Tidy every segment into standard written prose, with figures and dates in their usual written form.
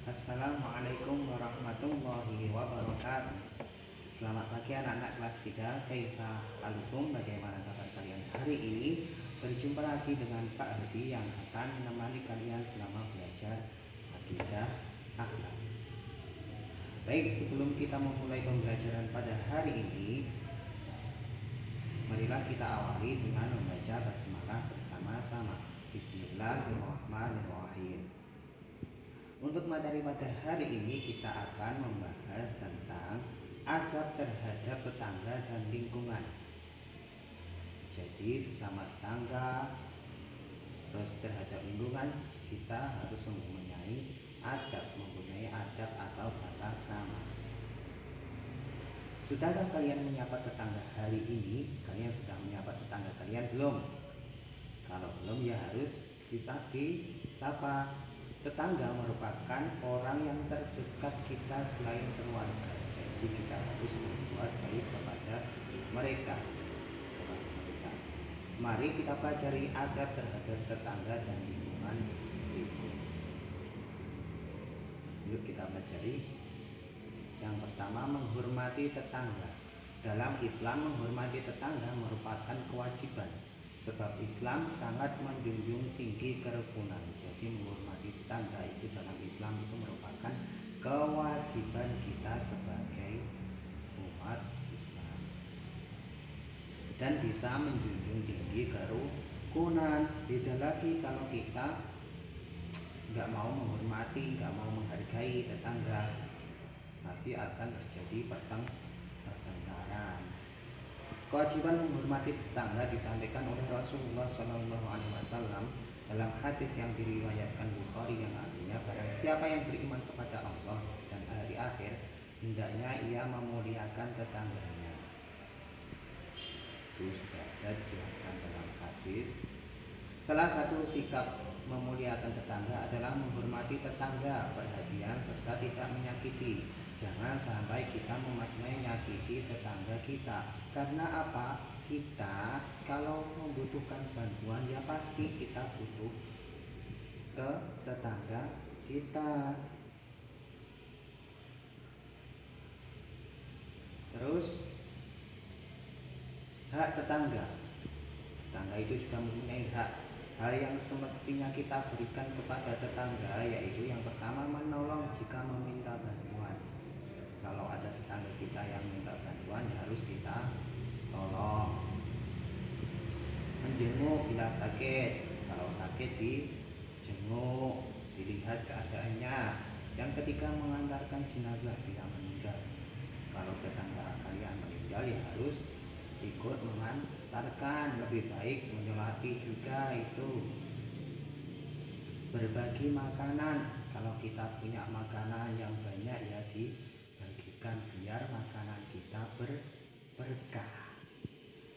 Assalamualaikum warahmatullahi wabarakatuh. Selamat pagi anak-anak kelas 3. Kaifa halukum? Bagaimana kabar kalian hari ini? Berjumpa lagi dengan Pak Hadi yang akan menemani kalian selama belajar akidah akhlak. Baik, sebelum kita memulai pembelajaran pada hari ini, marilah kita awali dengan membaca basmalah bersama-sama. Bismillahirrahmanirrahim. Untuk materi pada hari ini kita akan membahas tentang adab terhadap tetangga dan lingkungan. Jadi sesama tetangga, terus terhadap lingkungan kita harus mempunyai adab atau tata krama. Sudahkah kalian menyapa tetangga hari ini? Kalian sudah menyapa tetangga kalian belum? Kalau belum ya harus disapa. Tetangga merupakan orang yang terdekat kita selain keluarga. Jadi kita harus berbuat baik kepada mereka. Mari kita pelajari adab terhadap tetangga dan lingkungan itu. Yuk kita pelajari. Yang pertama, menghormati tetangga. Dalam Islam, menghormati tetangga merupakan kewajiban. Sebab Islam sangat menjunjung tinggi kerukunan. Jadi menghormati tetangga itu dalam Islam itu merupakan kewajiban kita sebagai umat Islam. Dan bisa menjunjung tinggi kerukunan. Beda lagi kalau kita nggak mau menghormati, nggak mau menghargai tetangga, pasti akan terjadi pertengkaran. Kewajiban menghormati tetangga disampaikan oleh Rasulullah SAW dalam hadis yang diriwayatkan Bukhari yang artinya, barang siapa yang beriman kepada Allah dan hari akhir, hendaknya ia memuliakan tetangganya. Itu sudah ada dijelaskan dalam hadis. Salah satu sikap memuliakan tetangga adalah menghormati tetangga, perhatian serta tidak menyakiti. Jangan sampai kita menyakiti tetangga kita. Karena apa? Kita kalau membutuhkan bantuan ya pasti kita butuh ke tetangga kita. Terus hak tetangga. Tetangga itu juga mempunyai hak. Hal yang semestinya kita berikan kepada tetangga yaitu yang pertama, menolong jika meminta bantuan. Kalau ada tetangga kita yang minta bantuan ya harus kita tolong. Menjenguk bila sakit. Kalau sakit dijenguk, dilihat keadaannya. Yang ketiga, mengantarkan jenazah bila meninggal. Kalau tetangga kalian meninggal ya harus ikut mengantarkan. Lebih baik menyolati juga itu. Berbagi makanan. Kalau kita punya makanan yang banyak ya dibagikan biar makanan kita berkah.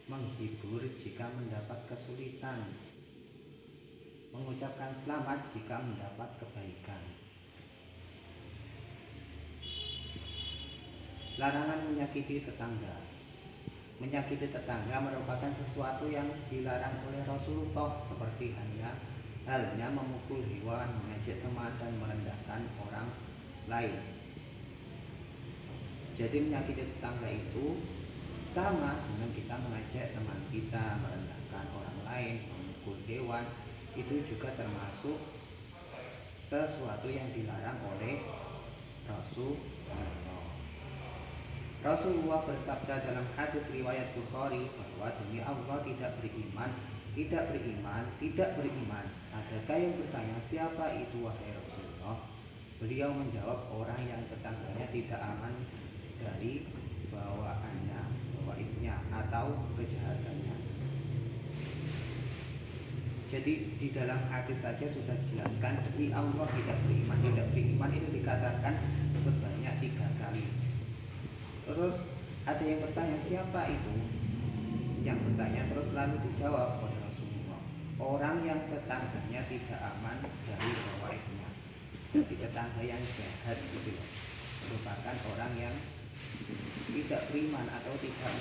Menghibur jika mendapat kesulitan. Mengucapkan selamat jika mendapat kebaikan. Larangan menyakiti tetangga. Menyakiti tetangga merupakan sesuatu yang dilarang oleh Rasulullah, seperti halnya memukul hewan, mengejek teman, dan merendahkan orang lain. Jadi menyakiti tetangga itu sama dengan kita mengejek teman kita, merendahkan orang lain, memukul hewan. Itu juga termasuk sesuatu yang dilarang oleh Rasulullah bersabda dalam hadis riwayat Bukhari bahwa demi Allah tidak beriman. Adakah yang bertanya, siapa itu wahai Rasulullah? Beliau menjawab, orang yang tetangganya tidak aman dari bawaannya atau kejahatannya. Jadi di dalam hadis saja sudah dijelaskan demi Allah tidak beriman. Tidak beriman itu dikatakan sebanyak 3 kali. Terus ada yang bertanya, siapa itu? Yang bertanya terus lalu dijawab oleh Rasulullah, orang yang tetangganya tidak aman dari bawaannya. Jadi tetangga yang jahat itu merupakan orang yang tidak beriman atau tidak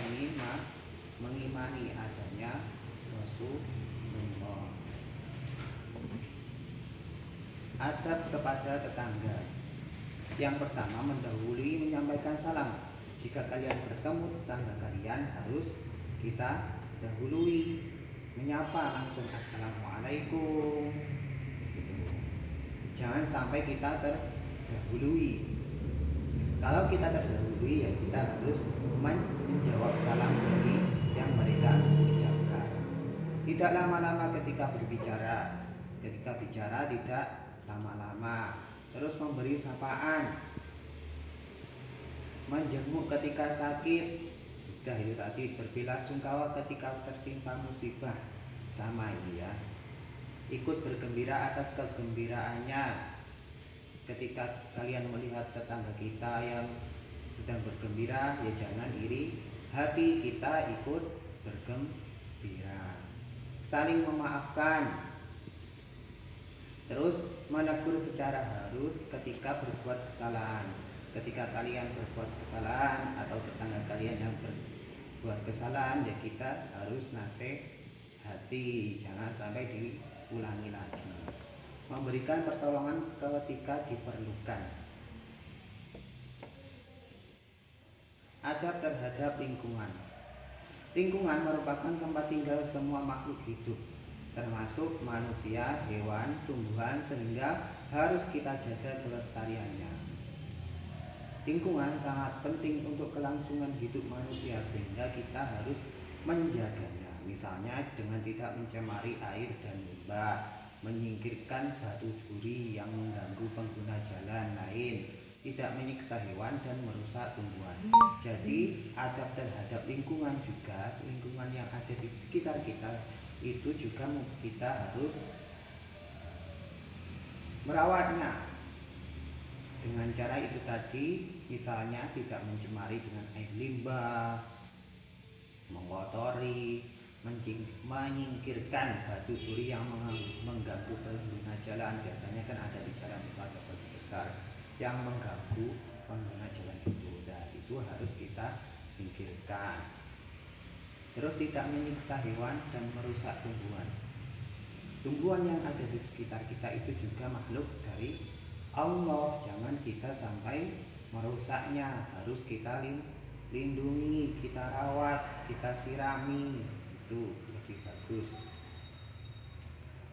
mengimani adanya Rasulullah. Adab kepada tetangga. Yang pertama, mendahului menyampaikan salam. Jika kalian bertemu tetangga kalian, harus kita dahului menyapa langsung, assalamualaikum gitu. Jangan sampai kita terdahului. Kalau kita terdahului, ya kita harus menjawab salam dari yang mereka ucapkan. Tidak lama-lama ketika berbicara. Ketika bicara tidak lama-lama. Terus memberi sapaan, menjenguk ketika sakit. Sudah itu tadi, berbelasungkawa ketika tertimpa musibah. Sama ini ya. Ikut bergembira atas kegembiraannya. Ketika kalian melihat tetangga kita yang sedang bergembira, ya jangan iri hati, kita ikut bergembira. Saling memaafkan. Terus menegur secara halus ketika berbuat kesalahan. Ketika kalian berbuat kesalahan atau tetangga kalian yang berbuat kesalahan, ya kita harus nasihati, jangan sampai diulangi lagi. Memberikan pertolongan ketika diperlukan. Adab terhadap lingkungan. Lingkungan merupakan tempat tinggal semua makhluk hidup, termasuk manusia, hewan, tumbuhan, sehingga harus kita jaga kelestariannya. Lingkungan sangat penting untuk kelangsungan hidup manusia, sehingga kita harus menjaganya. Misalnya dengan tidak mencemari air dan limbah, menyingkirkan batu duri yang mengganggu pengguna jalan lain, tidak menyiksa hewan dan merusak tumbuhan. Jadi adab terhadap lingkungan juga, lingkungan yang ada di sekitar kita itu juga kita harus merawatnya dengan cara itu tadi, misalnya tidak mencemari dengan air limbah, mengotori, menyingkirkan batu duri yang mengganggu pengguna jalan. Biasanya kan ada di jalan itu ada batu besar yang mengganggu pengguna jalan itu. Nah, itu harus kita singkirkan. Terus tidak menyiksa hewan dan merusak tumbuhan. Tumbuhan yang ada di sekitar kita itu juga makhluk dari Allah. Jangan kita sampai merusaknya. Harus kita lindungi, kita rawat, kita sirami. Itu lebih bagus.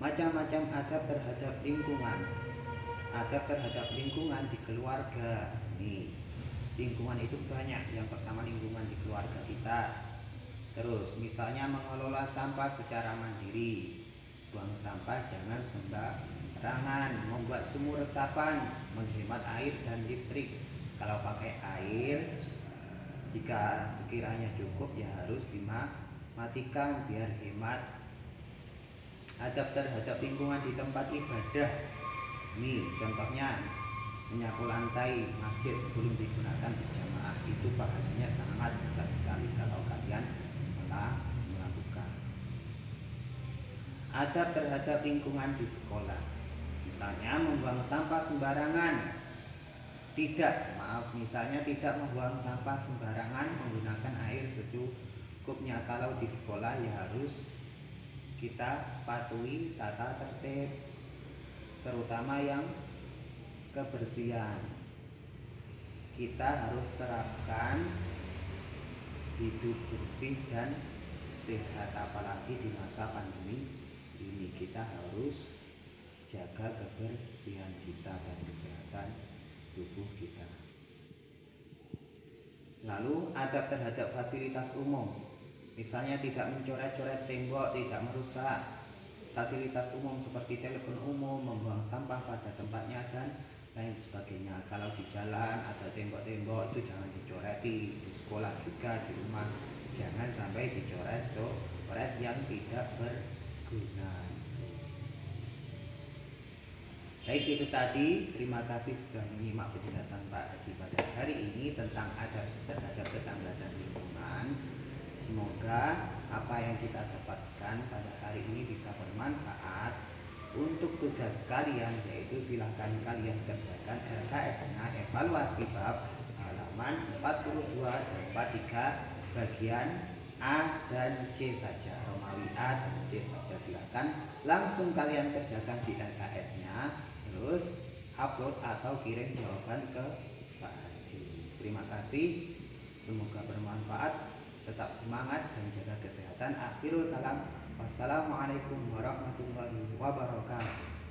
Macam-macam adab terhadap lingkungan. Adab terhadap lingkungan di keluarga. Nih, lingkungan itu banyak. Yang pertama, lingkungan di keluarga kita. Terus misalnya mengelola sampah secara mandiri. Buang sampah jangan sembarangan. Membuat sumur resapan, menghemat air dan listrik. Kalau pakai air, jika sekiranya cukup ya harus dimatikan biar hemat. Adab terhadap lingkungan di tempat ibadah. Nih contohnya, menyapu lantai masjid sebelum digunakan berjamaah, itu pahalanya sangat besar sekali kalau kalian melakukan. Adab terhadap lingkungan di sekolah, misalnya membuang sampah sembarangan. Misalnya tidak membuang sampah sembarangan, menggunakan air secukupnya. Kalau di sekolah ya harus kita patuhi tata tertib, terutama yang kebersihan. Kita harus terapkan hidup bersih dan sehat, apalagi di masa pandemi ini. Kita harus jaga kebersihan kita dan kesehatan tubuh kita. Lalu adab terhadap fasilitas umum, misalnya tidak mencoret-coret tembok, tidak merusak fasilitas umum seperti telepon umum, membuang sampah pada tempatnya dan lain sebagainya. Kalau di jalan ada tembok-tembok itu jangan dicoreti. Di sekolah juga, di rumah jangan sampai dicoret-coret yang tidak berguna. Baik, itu tadi. Terima kasih sudah menyimak penjelasan Pak Haji pada hari ini tentang adab terhadap tetangga dan lingkungan. Semoga apa yang kita dapatkan pada hari ini bisa bermanfaat untuk tugas kalian, yaitu silahkan kalian kerjakan LKS-nya evaluasi bab halaman 42 dan 43 bagian A dan C saja, Romawi A dan C saja. Silahkan langsung kalian kerjakan di LKS-nya. Terus upload atau kirim jawaban ke Pak Haji. Terima kasih, semoga bermanfaat. Tetap semangat dan jaga kesehatan. Akhirul kalam, wassalamualaikum warahmatullahi wabarakatuh.